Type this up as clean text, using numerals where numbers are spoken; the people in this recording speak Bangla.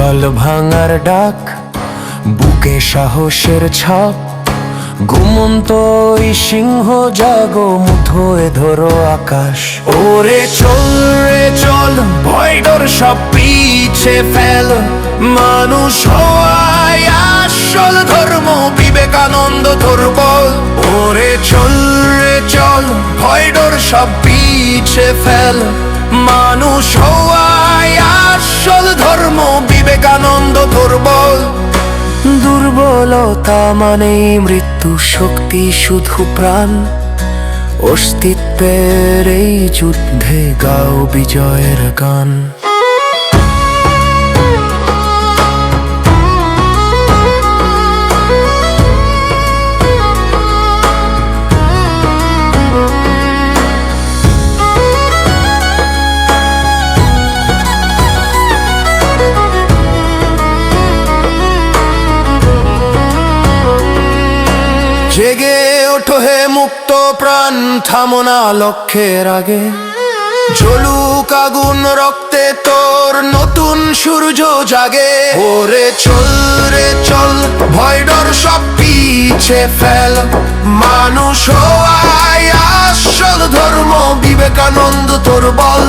জল ভাঙার ডাক, বুকে সাহসের ছাপ, ঘুমন্ত ওই সিংহ জাগো, মুঠোয় ধরো আকাশ। ওরে চল রে চল, ভয় ডর সব পিছে ফেল, মানুষ হওয়াই আসল ধর্ম, বিবেকানন্দ তোর বল। ওরে চল রে চল, ভয় ডর সব পিছে ফেল, মানুষ হওয়াই আসল ধর্ম, বিবেকানন্দ তোর বল। দুর্বলতা মানেই মৃত্যু, শক্তি শুধু প্রাণ, অস্তিত্বের এই যুদ্ধে গাও বিজয়ের গান। জেগে ওঠো হে মুক্ত প্রাণ, থামো না লক্ষ্যের আগে, জ্বলুক আগুন রক্তে তোর, নতুন সূর্য জাগে। ওরে চল রে চল, ভয় ডর সব পিছে ফেল, মানুষ হওয়াই আসল ধর্ম, বিবেকানন্দ তোর বল।